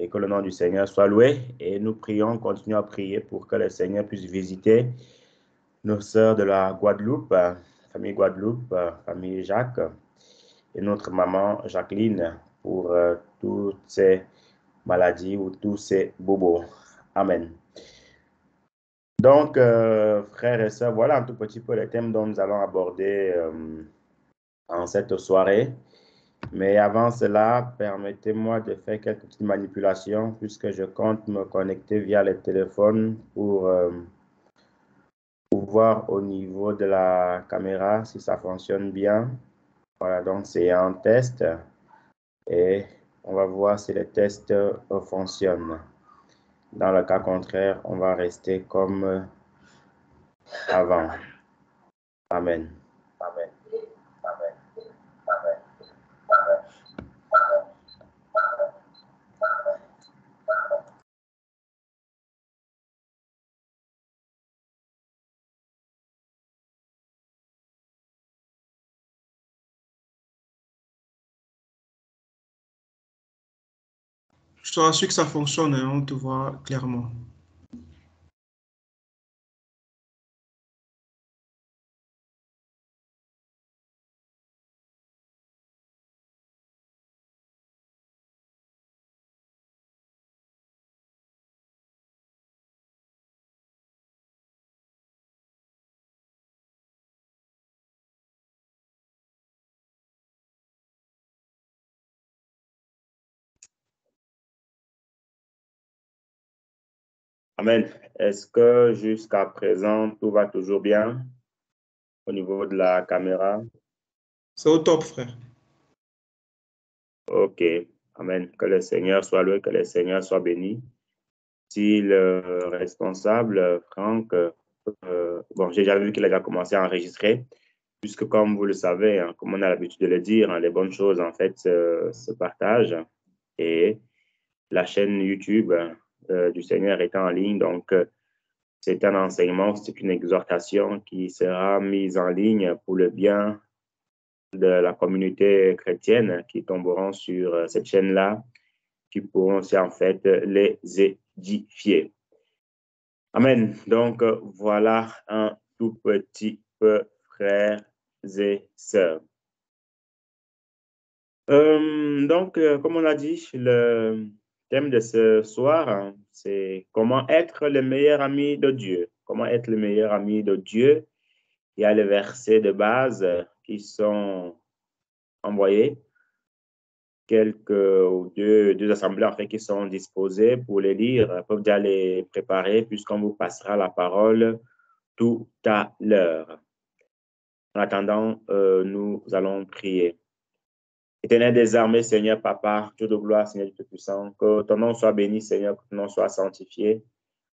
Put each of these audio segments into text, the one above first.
et que le nom du Seigneur soit loué. Et nous prions, continuons à prier pour que le Seigneur puisse visiter nos sœurs de la Guadeloupe, Guadeloupe, famille Jacques, et notre maman Jacqueline pour toutes ces maladies ou tous ces bobos. Amen. Donc, frères et sœurs, voilà un tout petit peu les thèmes dont nous allons aborder en cette soirée. Mais avant cela, permettez-moi de faire quelques petites manipulations puisque je compte me connecter via le téléphone pour voir au niveau de la caméra si ça fonctionne bien. Voilà, donc c'est un test et on va voir si le test fonctionne. Dans le cas contraire, on va rester comme avant. Amen. Amen. Amen. Amen. Je te rassure que ça fonctionne, hein, on te voit clairement. Amen. Est-ce que jusqu'à présent, tout va toujours bien au niveau de la caméra? C'est au top, frère. OK. Amen. Que le Seigneur soit loué, que le Seigneur soit béni. Si le responsable, Franck, bon, j'ai déjà vu qu'il a déjà commencé à enregistrer, puisque comme vous le savez, hein, comme on a l'habitude de le dire, hein, les bonnes choses, en fait, se partagent. Et la chaîne YouTube du Seigneur est en ligne, donc c'est un enseignement, c'est une exhortation qui sera mise en ligne pour le bien de la communauté chrétienne qui tomberont sur cette chaîne-là, qui pourront aussi en fait les édifier. Amen. Donc, voilà un tout petit peu, frères et sœurs. Comme on a dit, le thème de ce soir, hein, c'est comment être le meilleur ami de Dieu. Comment être le meilleur ami de Dieu. Il y a les versets de base qui sont envoyés. Quelques ou deux assemblées en fait qui sont disposées pour les lire, peuvent déjà les préparer puisqu'on vous passera la parole tout à l'heure. En attendant, nous allons prier. Éternel des armées, Seigneur Papa, Dieu de gloire, Seigneur Dieu puissant, que ton nom soit béni, Seigneur, que ton nom soit sanctifié.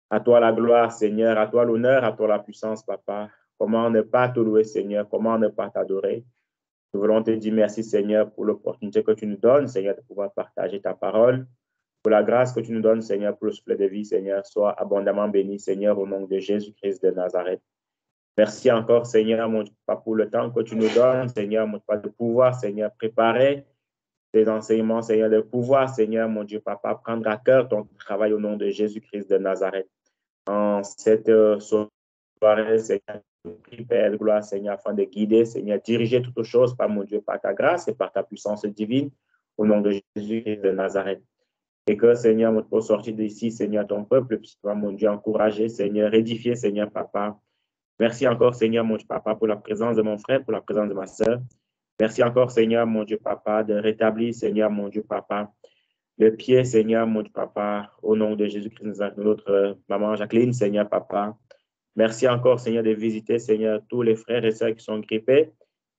À toi la gloire, Seigneur, à toi l'honneur, à toi la puissance, Papa. Comment ne pas te louer, Seigneur, comment ne pas t'adorer. Nous voulons te dire merci, Seigneur, pour l'opportunité que tu nous donnes, Seigneur, de pouvoir partager ta parole. Pour la grâce que tu nous donnes, Seigneur, pour le souffle de vie, Seigneur, sois abondamment béni, Seigneur, au nom de Jésus-Christ de Nazareth. Merci encore, Seigneur, mon Dieu, pour le temps que tu nous donnes, Seigneur, mon Dieu, de pouvoir, Seigneur, préparer tes enseignements, Seigneur, de pouvoir, Seigneur, mon Dieu, Papa, prendre à cœur ton travail au nom de Jésus-Christ de Nazareth. En cette soirée, Seigneur, prie, Père de gloire, Seigneur, afin de guider, Seigneur, diriger toutes choses par mon Dieu, par ta grâce et par ta puissance divine, au nom de Jésus-Christ de Nazareth. Et que, Seigneur, pour sortir d'ici, Seigneur, ton peuple, puisse, mon Dieu, encourager, Seigneur, édifier, Seigneur, Papa. Merci encore, Seigneur, mon Dieu, Papa, pour la présence de mon frère, pour la présence de ma sœur. Merci encore, Seigneur, mon Dieu, Papa, de rétablir, Seigneur, mon Dieu, Papa, le pied, Seigneur, mon Dieu, Papa, au nom de Jésus-Christ, notre maman Jacqueline, Seigneur, Papa. Merci encore, Seigneur, de visiter, Seigneur, tous les frères et sœurs qui sont grippés.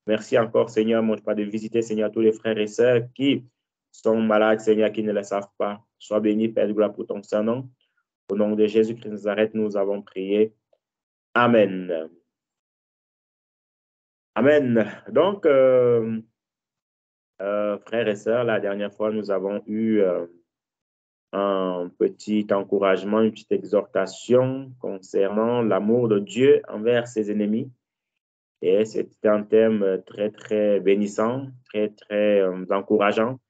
Merci encore, Seigneur, mon Dieu, Papa, de visiter, Seigneur, tous les frères et sœurs qui sont malades, Seigneur, qui ne le savent pas. Sois béni, Père de gloire, pour ton Saint-Nom. Au nom de Jésus-Christ, Nazareth, nous avons prié. Amen. Amen. Donc, frères et sœurs, la dernière fois, nous avons eu un petit encouragement, une petite exhortation concernant l'amour de Dieu envers ses ennemis. Et c'était un thème très, très bénissant, très, très encourageant.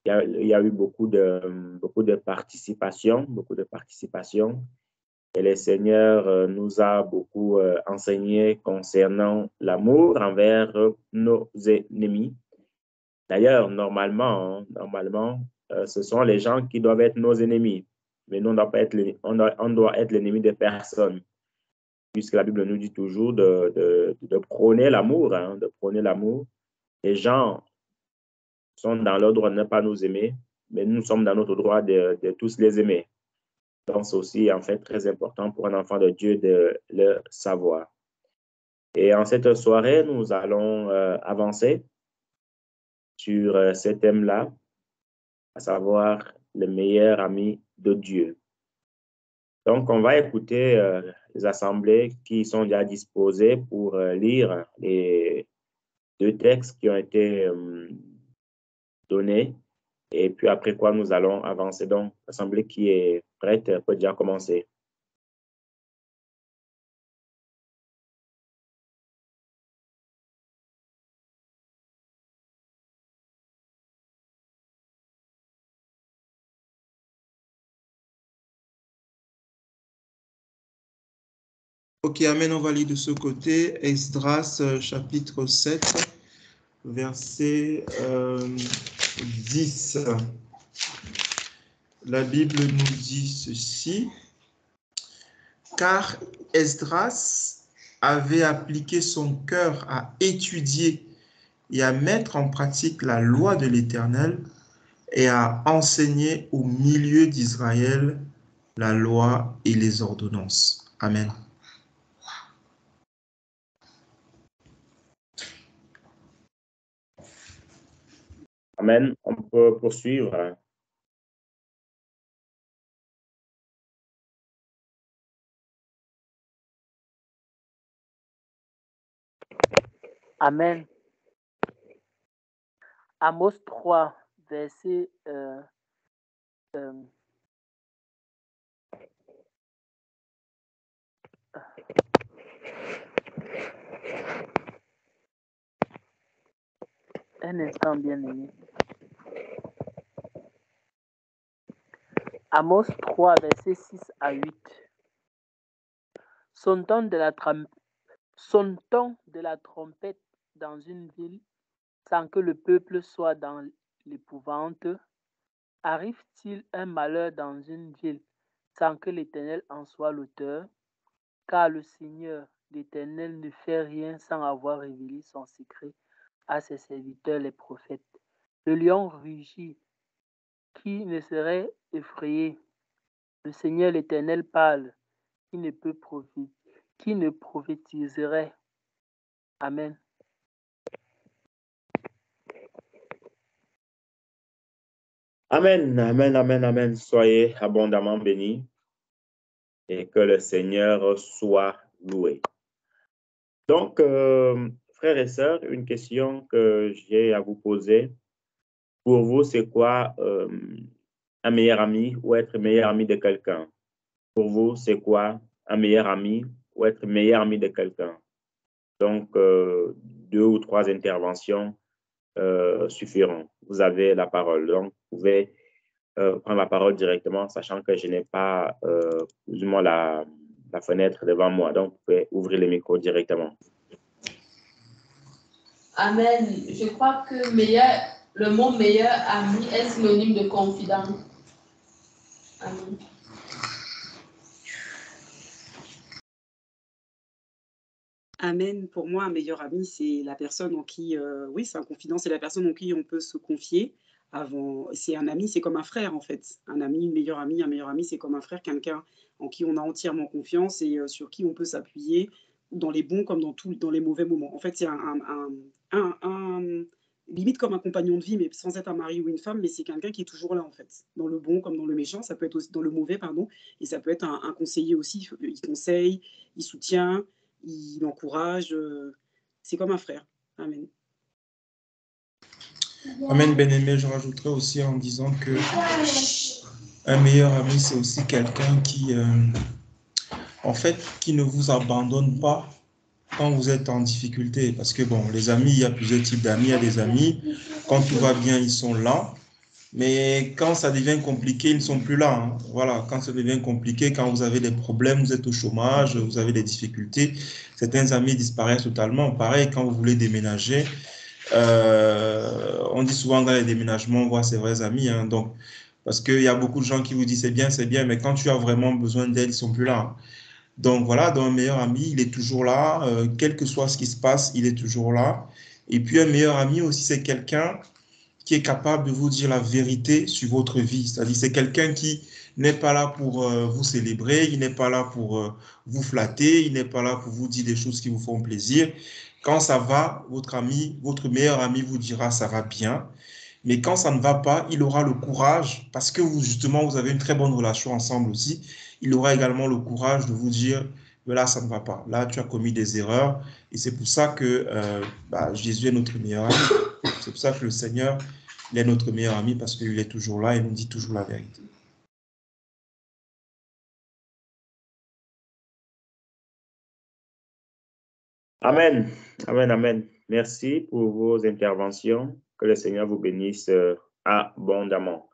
il y a eu beaucoup de participation, Et le Seigneur nous a beaucoup enseigné concernant l'amour envers nos ennemis. D'ailleurs, normalement, ce sont les gens qui doivent être nos ennemis. Mais nous, on doit être l'ennemi de personne, puisque la Bible nous dit toujours de prôner l'amour, de prôner l'amour. Les gens sont dans leur droit de ne pas nous aimer, mais nous sommes dans notre droit de tous les aimer. Donc, c'est aussi en fait très important pour un enfant de Dieu de le savoir. Et en cette soirée, nous allons avancer sur ce thème-là, à savoir le meilleur ami de Dieu. Donc, on va écouter les assemblées qui sont déjà disposées pour lire les deux textes qui ont été donnés. Et puis après quoi, nous allons avancer. Donc, l'assemblée qui est prête peut déjà commencer. Ok, Amen, on va lire de ce côté. Esdras, chapitre 7, verset 10. La Bible nous dit ceci. Car Esdras avait appliqué son cœur à étudier et à mettre en pratique la loi de l'Éternel et à enseigner au milieu d'Israël la loi et les ordonnances. Amen. Amen. On peut poursuivre. Amen. Amos 3, verset un instant, bien-aimé. Amos 3, verset 6 à 8. Sonne-t-on de la trompette dans une ville sans que le peuple soit dans l'épouvante? Arrive-t-il un malheur dans une ville sans que l'Éternel en soit l'auteur? Car le Seigneur, l'Éternel, ne fait rien sans avoir révélé son secret à ses serviteurs les prophètes. Le lion rugit, qui ne serait effrayé? Le Seigneur l'Éternel parle, qui ne prophétiserait? Amen. Amen, amen, amen, amen. Soyez abondamment bénis et que le Seigneur soit loué. Donc, frères et sœurs, une question que j'ai à vous poser. Pour vous, c'est quoi un meilleur ami ou être meilleur ami de quelqu'un? Pour vous, c'est quoi un meilleur ami ou être meilleur ami de quelqu'un? Donc, 2 ou 3 interventions suffiront. Vous avez la parole. Donc, vous pouvez prendre la parole directement, sachant que je n'ai pas plus ou moins la fenêtre devant moi. Donc, vous pouvez ouvrir le micro directement. Amen. Je crois que le mot meilleur ami est synonyme de confident. Amen. Amen. Pour moi, un meilleur ami, c'est la personne en qui, oui, c'est un confident, c'est la personne en qui on peut se confier. C'est un ami, c'est comme un frère en fait. Un ami, un meilleur ami, c'est comme un frère, quelqu'un en qui on a entièrement confiance et sur qui on peut s'appuyer dans les bons comme dans les mauvais moments. En fait, c'est limite comme un compagnon de vie, mais sans être un mari ou une femme, mais c'est quelqu'un qui est toujours là en fait, dans le bon comme dans le méchant. Ça peut être aussi dans le mauvais, pardon, et ça peut être un conseiller aussi. Il conseille, il soutient, il encourage. C'est comme un frère. Amen. Amen, bien-aimé. Je rajouterai aussi en disant que un meilleur ami, c'est aussi quelqu'un qui, en fait, qui ne vous abandonne pas quand vous êtes en difficulté. Parce que, bon, les amis, il y a plusieurs types d'amis. Il y a des amis, quand tout va bien, ils sont là. Mais quand ça devient compliqué, ils ne sont plus là, hein. Voilà, quand ça devient compliqué, quand vous avez des problèmes, vous êtes au chômage, vous avez des difficultés, certains amis disparaissent totalement. Pareil, quand vous voulez déménager, on dit souvent dans les déménagements, on voit ses vrais amis, hein. Donc, parce qu'il y a beaucoup de gens qui vous disent c'est bien, mais quand tu as vraiment besoin d'aide, ils ne sont plus là, hein. Donc voilà, donc un meilleur ami, il est toujours là, quel que soit ce qui se passe, il est toujours là. Et puis un meilleur ami aussi, c'est quelqu'un qui est capable de vous dire la vérité sur votre vie. C'est-à-dire, c'est quelqu'un qui n'est pas là pour vous célébrer, il n'est pas là pour vous flatter, il n'est pas là pour vous dire des choses qui vous font plaisir. Quand ça va, votre ami, votre meilleur ami vous dira ça va bien. Mais quand ça ne va pas, il aura le courage, parce que vous, justement, vous avez une très bonne relation ensemble aussi, il aura également le courage de vous dire, là, ça ne va pas. Là, tu as commis des erreurs. Et c'est pour ça que Jésus est notre meilleur ami. C'est pour ça que le Seigneur, il est notre meilleur ami, parce qu'il est toujours là et nous dit toujours la vérité. Amen. Amen, amen. Merci pour vos interventions. Que le Seigneur vous bénisse abondamment.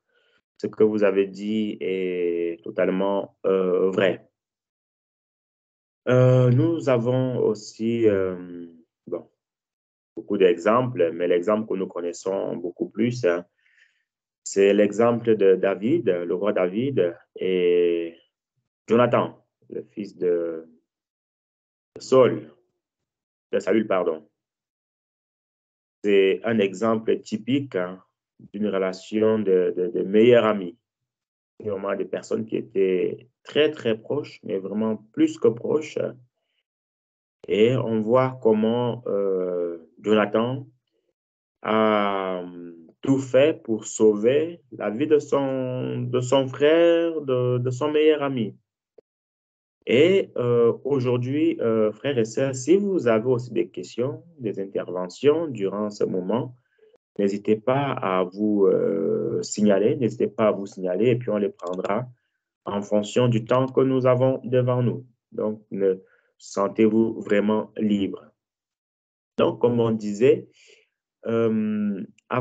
Ce que vous avez dit est totalement vrai. Nous avons aussi bon, beaucoup d'exemples, mais l'exemple que nous connaissons beaucoup plus, hein, c'est l'exemple de David, le roi David, et Jonathan, le fils de Saul, de Saül, pardon. C'est un exemple typique, hein, d'une relation de meilleurs amis. Vraiment des personnes qui étaient très, très proches, mais vraiment plus que proches. Et on voit comment Jonathan a tout fait pour sauver la vie de son frère, de son meilleur ami. Et aujourd'hui, frères et sœurs, si vous avez aussi des questions, des interventions durant ce moment, n'hésitez pas à vous signaler, n'hésitez pas à vous signaler et puis on les prendra en fonction du temps que nous avons devant nous. Donc, sentez-vous vraiment libre. Donc, comme on disait, on a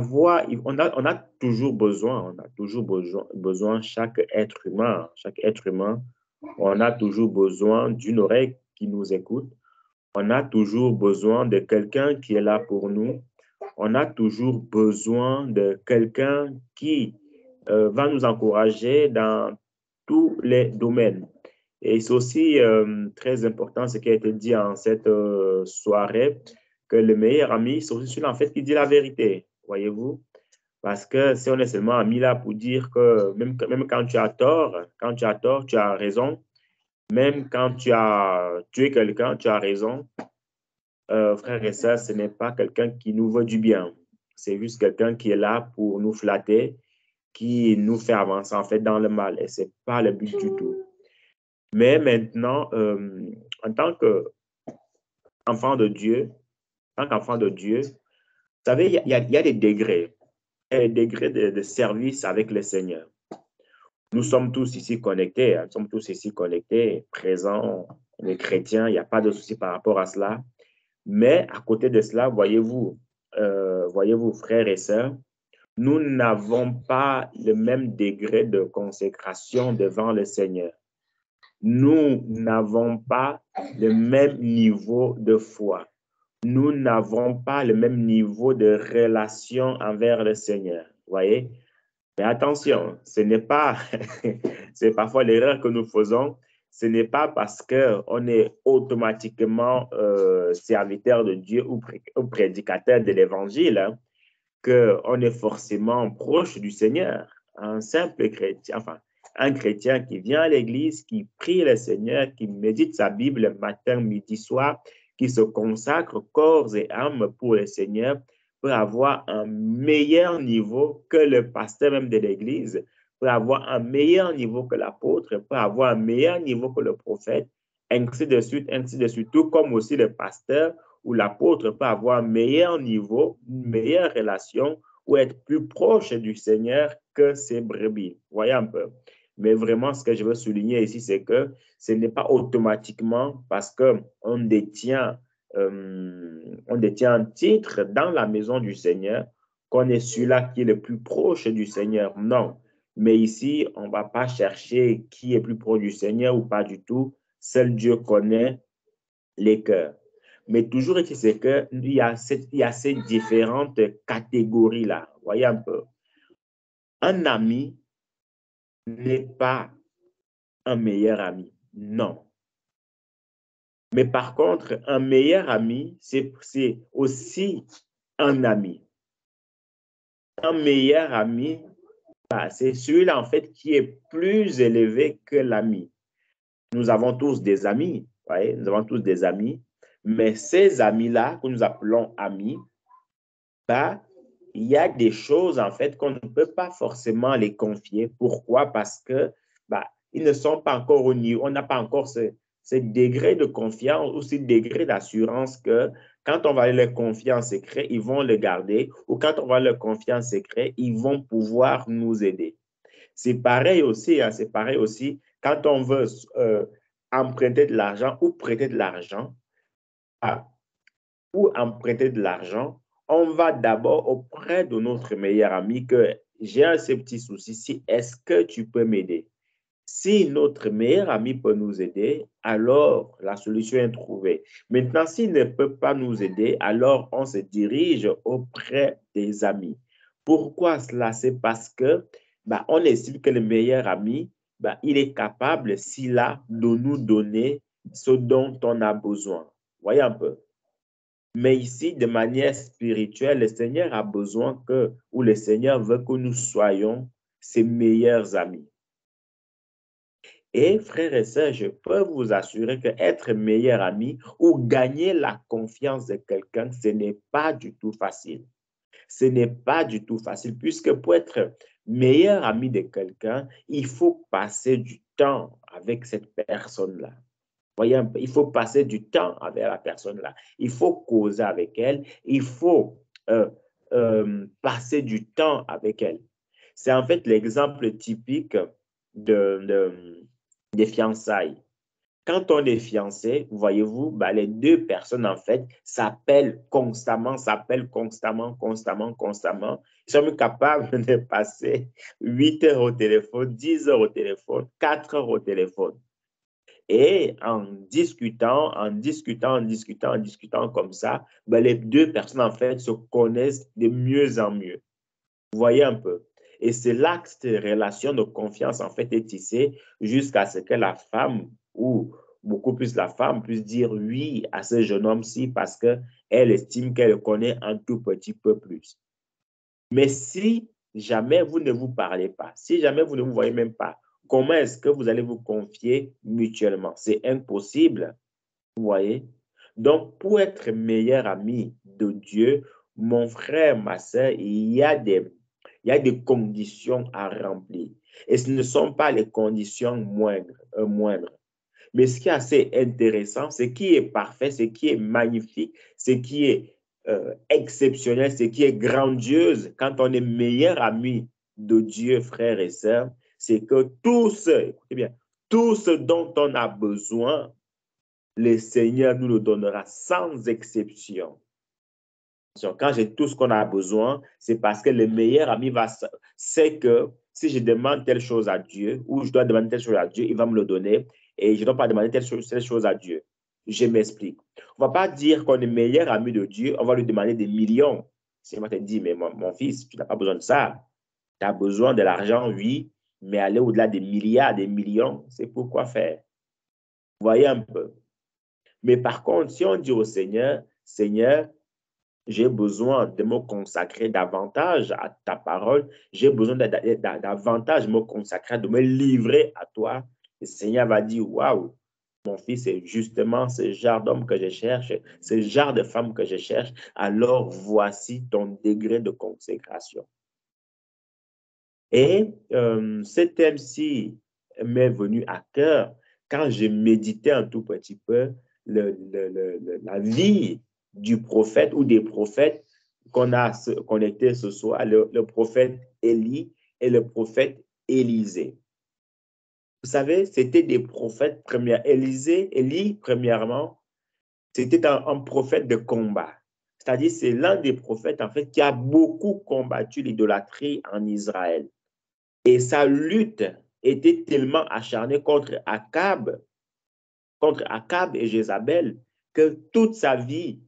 toujours besoin, chaque être humain, on a toujours besoin d'une oreille qui nous écoute. On a toujours besoin de quelqu'un qui est là pour nous. On a toujours besoin de quelqu'un qui va nous encourager dans tous les domaines. Et c'est aussi très important ce qui a été dit en cette soirée, que le meilleur ami, c'est aussi celui en fait qui dit la vérité, voyez-vous? Parce que si on est seulement ami là pour dire que même quand tu as tort, tu as raison. Même quand tu as tué quelqu'un, tu as raison. Frère et sœurs, ce n'est pas quelqu'un qui nous veut du bien. C'est juste quelqu'un qui est là pour nous flatter, qui nous fait avancer en fait dans le mal. Et ce n'est pas le but du tout. Mais maintenant, en tant qu'enfant de Dieu, vous savez, il y a des degrés. Il y a des degrés de service avec le Seigneur. Nous sommes tous ici connectés, hein, nous sommes tous ici connectés, présents, on est chrétiens, il n'y a pas de souci par rapport à cela. Mais à côté de cela, voyez-vous, frères et sœurs, nous n'avons pas le même degré de consécration devant le Seigneur. Nous n'avons pas le même niveau de foi. Nous n'avons pas le même niveau de relation envers le Seigneur. Voyez? Mais attention, ce n'est pas, c'est parfois l'erreur que nous faisons, ce n'est pas parce qu'on est automatiquement serviteur de Dieu ou prédicateur de l'Évangile, hein, qu'on est forcément proche du Seigneur. Un simple chrétien, enfin, un chrétien qui vient à l'église, qui prie le Seigneur, qui médite sa Bible matin, midi, soir, qui se consacre corps et âme pour le Seigneur, peut avoir un meilleur niveau que le pasteur même de l'église, peut avoir un meilleur niveau que l'apôtre, peut avoir un meilleur niveau que le prophète, ainsi de suite, tout comme aussi le pasteur ou l'apôtre peut avoir un meilleur niveau, une meilleure relation ou être plus proche du Seigneur que ses brebis. Voyez un peu. Mais vraiment, ce que je veux souligner ici, c'est que ce n'est pas automatiquement parce qu'on détient un titre dans la maison du Seigneur qu'on est celui-là qui est le plus proche du Seigneur. Non. Mais ici, on ne va pas chercher qui est plus proche du Seigneur ou pas du tout. Seul Dieu connaît les cœurs. Mais toujours est-il c'est qu'il y a ces différentes catégories-là. Voyez un peu. Un ami n'est pas un meilleur ami. Non. Mais par contre, un meilleur ami, c'est aussi un ami. Un meilleur ami, c'est celui-là, en fait, qui est plus élevé que l'ami. Nous avons tous des amis, voyez, nous avons tous des amis, mais ces amis-là, que nous appelons amis, il y a des choses, en fait, qu'on ne peut pas forcément les confier. Pourquoi? Parce que ils ne sont pas encore au niveau, on n'a pas encore ce degré de confiance ou ce degré d'assurance que quand on va leur confier en secret, ils vont le garder, ou quand on va leur confier en secret, ils vont pouvoir nous aider. C'est pareil aussi, c'est pareil aussi quand on veut emprunter de l'argent ou prêter de l'argent, ou emprunter de l'argent, on va d'abord auprès de notre meilleur ami que j'ai un petit souci ici, est-ce que tu peux m'aider? Si notre meilleur ami peut nous aider, alors la solution est trouvée. Maintenant, s'il ne peut pas nous aider, alors on se dirige auprès des amis. Pourquoi cela? C'est parce que on estime que le meilleur ami, il est capable, s'il a, de nous donner ce dont on a besoin. Voyez un peu. Mais ici, de manière spirituelle, le Seigneur a besoin ou le Seigneur veut que nous soyons ses meilleurs amis. Et frères et sœurs, je peux vous assurer qu'être meilleur ami ou gagner la confiance de quelqu'un, ce n'est pas du tout facile. Ce n'est pas du tout facile, puisque pour être meilleur ami de quelqu'un, il faut passer du temps avec cette personne-là. Voyez un peu, il faut passer du temps avec la personne-là. Il faut causer avec elle. Il faut passer du temps avec elle. C'est en fait l'exemple typique des fiançailles. Quand on est fiancé, voyez-vous, les deux personnes, en fait, s'appellent constamment. Ils sont capables de passer 8 heures au téléphone, 10 heures au téléphone, 4 heures au téléphone. Et en discutant comme ça, les deux personnes, en fait, se connaissent de mieux en mieux. Vous voyez un peu. Et c'est là que cette relation de confiance, en fait, est tissée jusqu'à ce que la femme, ou beaucoup plus la femme, puisse dire oui à ce jeune homme-ci parce qu'elle estime qu'elle le connaît un tout petit peu plus. Mais si jamais vous ne vous parlez pas, si jamais vous ne vous voyez même pas, comment est-ce que vous allez vous confier mutuellement? C'est impossible, vous voyez? Donc, pour être meilleur ami de Dieu, mon frère, ma soeur, il y a des conditions à remplir. Et ce ne sont pas les conditions moindres. Mais ce qui est assez intéressant, ce qui est parfait, ce qui est magnifique, ce qui est exceptionnel, ce qui est grandiose quand on est meilleur ami de Dieu, frères et sœurs, c'est que écoutez bien, tout ce dont on a besoin, le Seigneur nous le donnera sans exception. Quand j'ai tout ce qu'on a besoin, c'est parce que le meilleur ami sait que si je demande telle chose à Dieu ou je dois demander telle chose à Dieu, il va me le donner et je ne dois pas demander telle chose à Dieu. Je m'explique. On ne va pas dire qu'on est meilleur ami de Dieu, on va lui demander des millions. Si on te dit, mais mon fils, tu n'as pas besoin de ça. Tu as besoin de l'argent, oui, mais aller au-delà des milliards, des millions, c'est pourquoi faire. Vous voyez un peu. Mais par contre, si on dit au Seigneur, Seigneur, j'ai besoin de me consacrer davantage à ta parole. J'ai besoin davantage me consacrer, de me livrer à toi. Le Seigneur va dire, waouh, mon fils, c'est justement ce genre d'homme que je cherche, ce genre de femme que je cherche. Alors, voici ton degré de consécration. Et ce thème-ci m'est venu à cœur quand j'ai médité un tout petit peu la vie du prophète ou des prophètes qu'on a connectés ce soir, le prophète Élie et le prophète Élisée. Vous savez, c'était des prophètes premiers. Élie, premièrement, c'était un prophète de combat. C'est-à-dire, c'est l'un des prophètes, en fait, qui a beaucoup combattu l'idolâtrie en Israël. Et sa lutte était tellement acharnée contre Akab et Jézabel, que toute sa vie,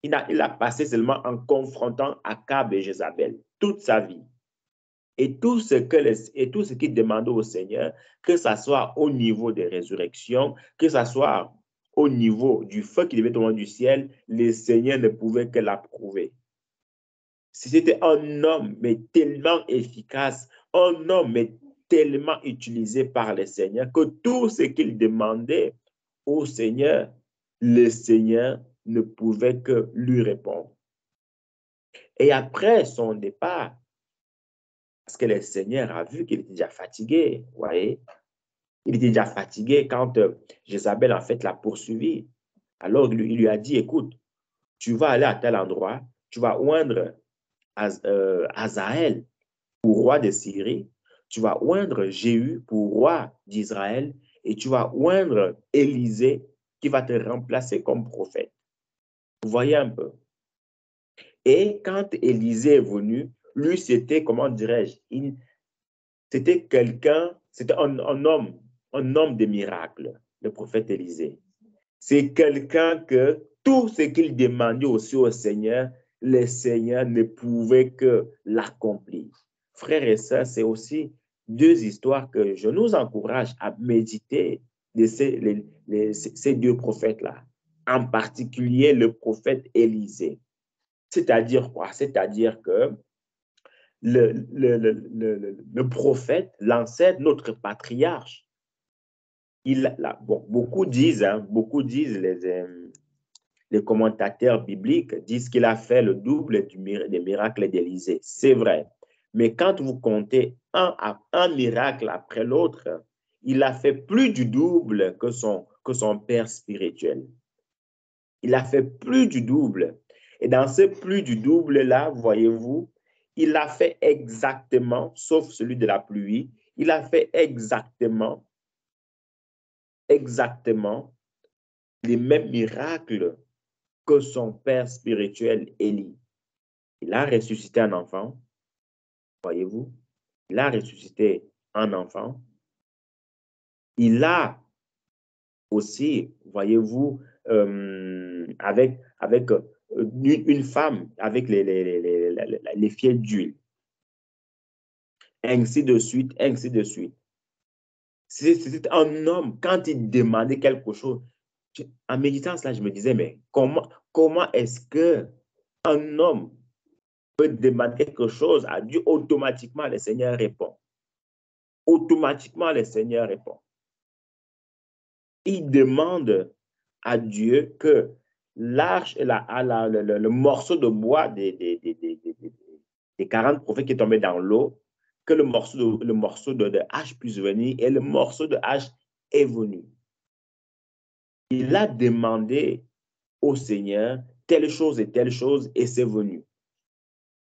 il a passé seulement en confrontant Akab et Jézabel, toute sa vie. Et tout ce qu'il demandait au Seigneur, que ce soit au niveau des résurrections, que ce soit au niveau du feu qui devait tomber du ciel, le Seigneur ne pouvait que l'approuver. C'était un homme, mais tellement efficace, un homme, mais tellement utilisé par le Seigneur, que tout ce qu'il demandait au Seigneur, le Seigneur ne pouvait que lui répondre. Et après son départ, parce que le Seigneur a vu qu'il était déjà fatigué, vous voyez. Il était déjà fatigué quand Jézabel, en fait, l'a poursuivi. Alors, il lui a dit, écoute, tu vas aller à tel endroit, tu vas oindre Hazaël pour roi de Syrie, tu vas oindre Jéhu pour roi d'Israël, et tu vas oindre Élisée qui va te remplacer comme prophète. Vous voyez un peu. Et quand Élisée est venu, lui, c'était, comment dirais-je, c'était quelqu'un, c'était un homme de miracles, le prophète Élisée. C'est quelqu'un que tout ce qu'il demandait aussi au Seigneur, le Seigneur ne pouvait que l'accomplir. Frères et sœurs, c'est aussi deux histoires que je nous encourage à méditer de ces deux prophètes-là, en particulier le prophète Élisée. C'est-à-dire quoi? C'est-à-dire que le prophète, l'ancêtre, notre patriarche, beaucoup disent les commentateurs bibliques disent qu'il a fait le double des miracles d'Élisée. C'est vrai. Mais quand vous comptez un miracle après l'autre, il a fait plus du double que son père spirituel. Il a fait plus du double. Et dans ce plus du double-là, voyez-vous, il a fait exactement, sauf celui de la pluie, il a fait exactement les mêmes miracles que son père spirituel Élie. Il a ressuscité un enfant, voyez-vous, il a ressuscité un enfant. Il a aussi, voyez-vous, avec une femme, avec les fiels d'huile. Ainsi de suite, ainsi de suite. C'était un homme, quand il demandait quelque chose, en méditant cela, je me disais, mais comment est-ce qu'un homme peut demander quelque chose à Dieu, automatiquement le Seigneur répond. Automatiquement le Seigneur répond. Il demande à Dieu que l'arche et le morceau de bois des 40 prophètes qui est tombé dans l'eau, que le morceau de hache puisse venir, et le morceau de hache est venu. Il a demandé au Seigneur telle chose, et c'est venu.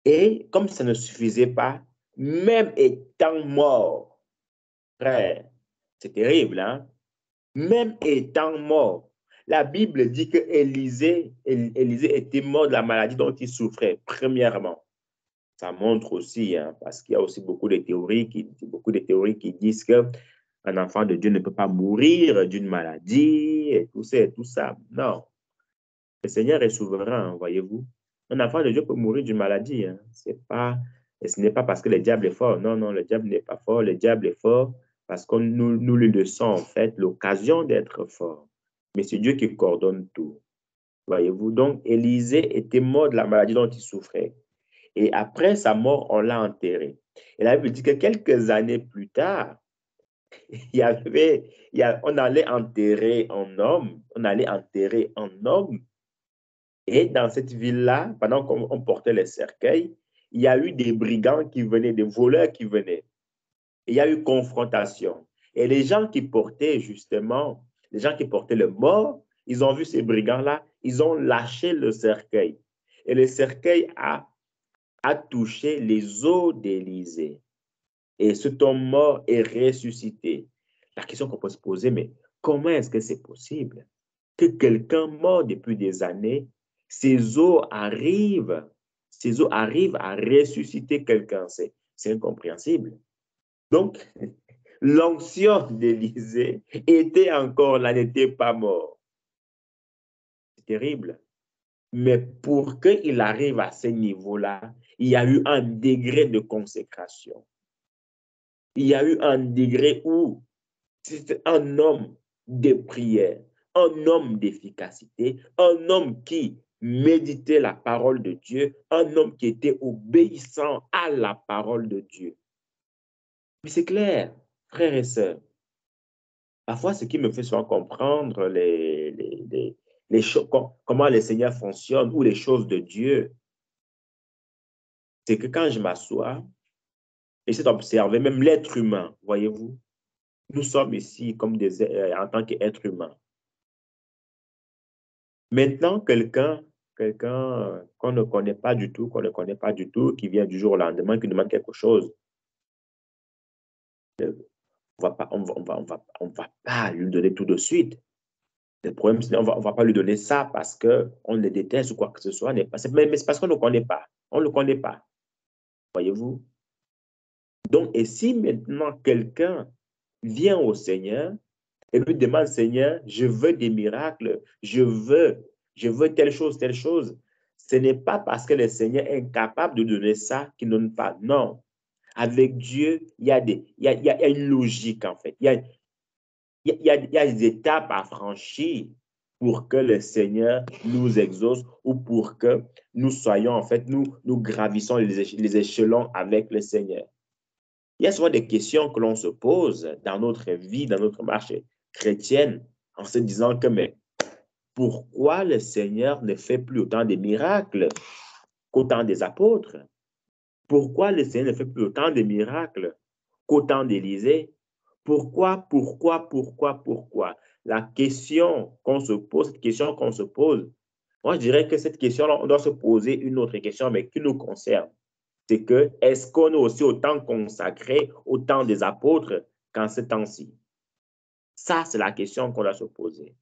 Et comme ça ne suffisait pas, même étant mort, frère, c'est terrible, hein? Même étant mort, la Bible dit que Élisée était mort de la maladie dont il souffrait, premièrement. Ça montre aussi, hein, parce qu'il y a aussi beaucoup de théories qui disent qu'un enfant de Dieu ne peut pas mourir d'une maladie et tout ça. Non. Le Seigneur est souverain, voyez-vous. Un enfant de Dieu peut mourir d'une maladie. Hein. Et ce n'est pas parce que le diable est fort. Non, non, le diable n'est pas fort. Le diable est fort parce que nous lui laissons en fait l'occasion d'être fort. Mais c'est Dieu qui coordonne tout. Voyez-vous. Donc, Élisée était mort de la maladie dont il souffrait. Et après sa mort, on l'a enterré. Et la Bible dit que quelques années plus tard, on allait enterrer un homme. Et dans cette ville-là, pendant qu'on portait les cercueils, il y a eu des brigands qui venaient, des voleurs qui venaient. Et il y a eu confrontation. Et les gens qui portaient le mort, ils ont vu ces brigands-là, ils ont lâché le cercueil. Et le cercueil a touché les os d'Élisée. Et cet homme mort est ressuscité. La question qu'on peut se poser, mais comment est-ce que c'est possible que quelqu'un mort depuis des années ces eaux arrivent à ressusciter quelqu'un. C'est incompréhensible. Donc, l'onction d'Élisée était encore là, n'était pas mort. C'est terrible. Mais pour qu'il arrive à ce niveau-là, il y a eu un degré de consécration. Il y a eu un degré où c'était un homme de prière, un homme d'efficacité, un homme qui méditait la parole de Dieu, un homme qui était obéissant à la parole de Dieu. Mais c'est clair, frères et sœurs, parfois ce qui me fait souvent comprendre les choses, comment le Seigneur fonctionne ou les choses de Dieu, c'est que quand je m'assois, j'essaie d'observer même l'être humain, voyez-vous, nous sommes ici comme en tant qu'êtres humains. Maintenant, quelqu'un qu'on ne connaît pas du tout, qui vient du jour au lendemain, qui demande quelque chose, on va pas lui donner tout de suite. Le problème, c'est qu'on ne va pas lui donner ça parce qu'on le déteste ou quoi que ce soit, mais c'est parce qu'on ne le connaît pas. On ne le connaît pas. Voyez-vous? Donc, et si maintenant quelqu'un vient au Seigneur et lui demande, Seigneur, je veux des miracles, je veux telle chose, ce n'est pas parce que le Seigneur est incapable de donner ça qu'il ne donne pas. Non. Avec Dieu, il y a une logique, en fait. Il y a des étapes à franchir pour que le Seigneur nous exauce ou pour que nous soyons, en fait, nous gravissons les échelons avec le Seigneur. Il y a souvent des questions que l'on se pose dans notre vie, dans notre marche chrétienne, en se disant que, mais pourquoi le Seigneur ne fait plus autant de miracles qu'au temps des apôtres? Pourquoi le Seigneur ne fait plus autant de miracles qu'au temps d'Élisée? Pourquoi? La question qu'on se pose, moi je dirais que cette question-là, on doit se poser une autre question, mais qui nous concerne. C'est que, est-ce qu'on est aussi autant consacré au temps des apôtres qu'en ce temps-ci? Ça, c'est la question qu'on doit se poser.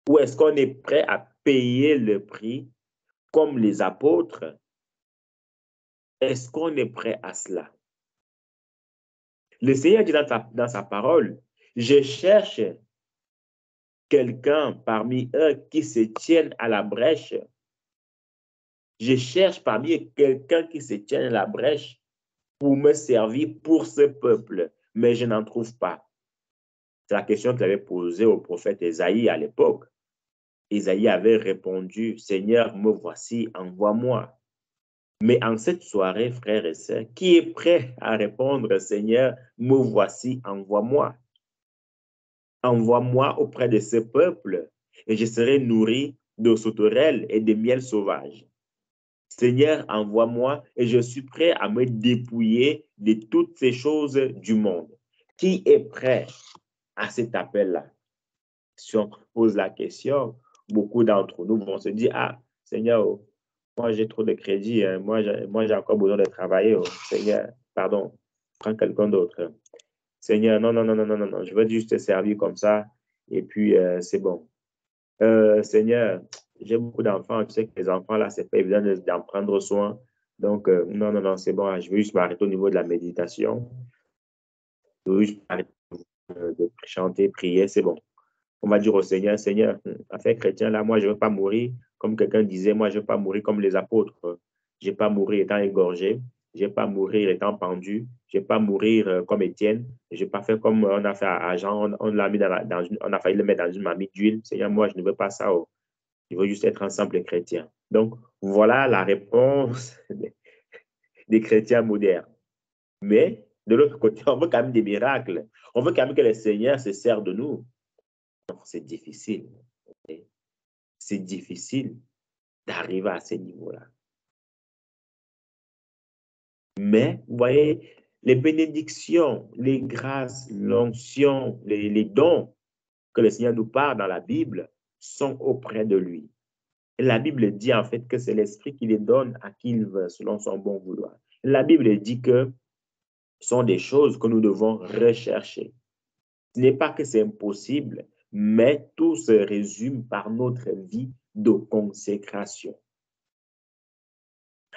Ou est-ce qu'on est prêt à payer le prix comme les apôtres? Est-ce qu'on est prêt à cela? Le Seigneur dit dans sa parole, je cherche quelqu'un parmi eux qui se tienne à la brèche. Je cherche parmi eux quelqu'un qui se tienne à la brèche pour me servir pour ce peuple, mais je n'en trouve pas. C'est la question qu'il avait posée au prophète Ésaïe à l'époque. Ésaïe avait répondu, Seigneur, me voici, envoie-moi. Mais en cette soirée, frères et sœurs, qui est prêt à répondre, Seigneur, me voici, envoie-moi. Envoie-moi auprès de ce peuple et je serai nourri de sauterelles et de miel sauvage. Seigneur, envoie-moi et je suis prêt à me dépouiller de toutes ces choses du monde. Qui est prêt à cet appel-là? Si on pose la question, beaucoup d'entre nous vont se dire, ah, Seigneur, moi j'ai trop de crédit, hein. Moi j'ai encore besoin de travailler. Oh. Seigneur, pardon, prends quelqu'un d'autre. Seigneur, non, je veux juste te servir comme ça et puis c'est bon. Seigneur, j'ai beaucoup d'enfants, tu sais que les enfants là, c'est pas évident d'en prendre soin. Donc, non, c'est bon, je vais juste m'arrêter au niveau de la méditation. Je veux juste m'arrêter de chanter, prier, c'est bon. On va dire au Seigneur, Seigneur, affaire chrétien, là, moi, je ne veux pas mourir, comme quelqu'un disait, moi, je ne veux pas mourir comme les apôtres. Je ne vais pas mourir étant égorgé, je ne vais pas mourir étant pendu, je ne vais pas mourir comme Étienne, je ne vais pas faire comme on a fait à Jean, on l'a mis on a failli le mettre dans une marmite d'huile. Seigneur, moi, je ne veux pas ça. Oh. Je veux juste être un simple chrétien. Donc, voilà la réponse des chrétiens modernes. Mais, de l'autre côté, on veut quand même des miracles. On veut quand même que le Seigneur se serve de nous. C'est difficile. C'est difficile d'arriver à ce niveau-là. Mais, vous voyez, les bénédictions, les grâces, l'onction, les dons que le Seigneur nous parle dans la Bible sont auprès de lui. Et la Bible dit en fait que c'est l'Esprit qui les donne à qui il veut, selon son bon vouloir. La Bible dit que ce sont des choses que nous devons rechercher. Ce n'est pas que c'est impossible, mais tout se résume par notre vie de consécration.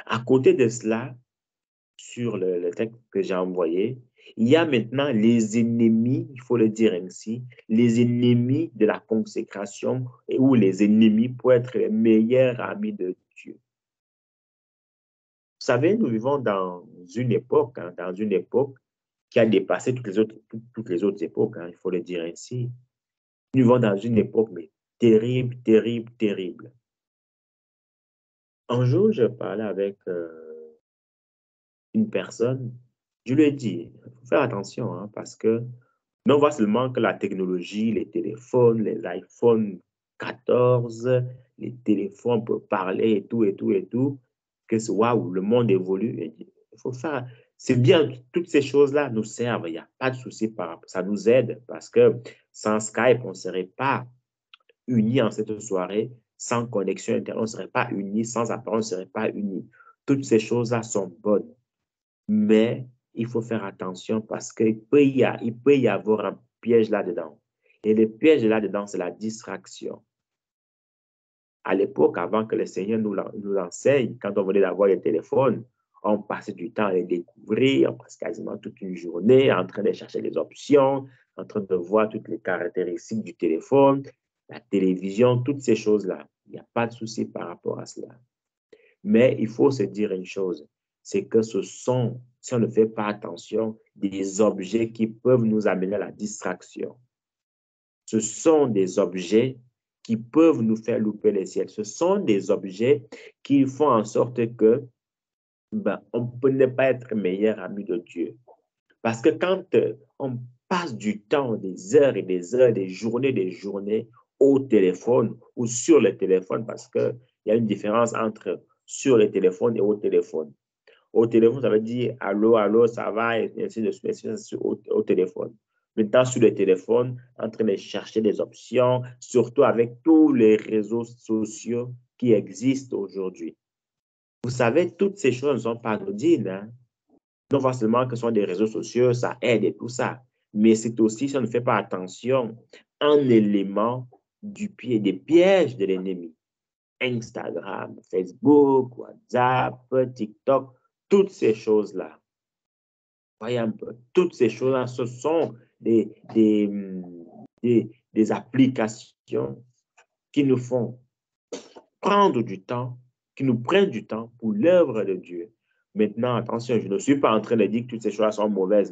À côté de cela, sur le texte que j'ai envoyé, il y a maintenant les ennemis, il faut le dire ainsi, les ennemis de la consécration ou les ennemis pour être les meilleurs amis de Dieu. Vous savez, nous vivons dans une époque qui a dépassé toutes les autres époques, il faut le dire ainsi. Nous vivons dans une époque mais terrible, terrible, terrible. Un jour, je parlais avec une personne, je lui ai dit, il faut faire attention, parce que non pas seulement que la technologie, les téléphones, les iPhone 14, les téléphones peuvent parler et tout, que c'est waouh, le monde évolue. Il faut faire, c'est bien, toutes ces choses-là nous servent, il n'y a pas de souci par rapport, ça nous aide parce que sans Skype, on ne serait pas unis en cette soirée, sans connexion Internet, on ne serait pas unis, sans appareil, on ne serait pas unis. Toutes ces choses-là sont bonnes. Mais il faut faire attention parce qu'il peut y avoir un piège là-dedans. Et le piège là-dedans, c'est la distraction. À l'époque, avant que le Seigneur nous l'enseigne, quand on venait d'avoir les téléphones, on passait du temps à les découvrir, on passe quasiment toute une journée en train de chercher les options, en train de voir toutes les caractéristiques du téléphone, la télévision, toutes ces choses-là. Il n'y a pas de souci par rapport à cela. Mais il faut se dire une chose, c'est que ce sont, si on ne fait pas attention, des objets qui peuvent nous amener à la distraction. Ce sont des objets qui peuvent nous faire louper les ciels. Ce sont des objets qui font en sorte que on peut ne pas être meilleur ami de Dieu. Parce que quand on passe du temps, des heures et des heures, des journées au téléphone ou sur le téléphone, parce qu'il y a une différence entre sur le téléphone et au téléphone. Au téléphone, ça veut dire allô, allô, ça va, et ainsi de suite au téléphone. Maintenant, sur le téléphone, en train de chercher des options, surtout avec tous les réseaux sociaux qui existent aujourd'hui. Vous savez, toutes ces choses ne sont pas anodines. Non pas seulement que ce sont des réseaux sociaux, ça aide et tout ça, mais c'est aussi, si on ne fait pas attention, un élément des pièges de l'ennemi. Instagram, Facebook, WhatsApp, TikTok, toutes ces choses-là. Voyez un peu, toutes ces choses-là, ce sont des applications qui nous font prendre du temps, qui nous prennent du temps pour l'œuvre de Dieu. Maintenant, attention, je ne suis pas en train de dire que toutes ces choses sont mauvaises.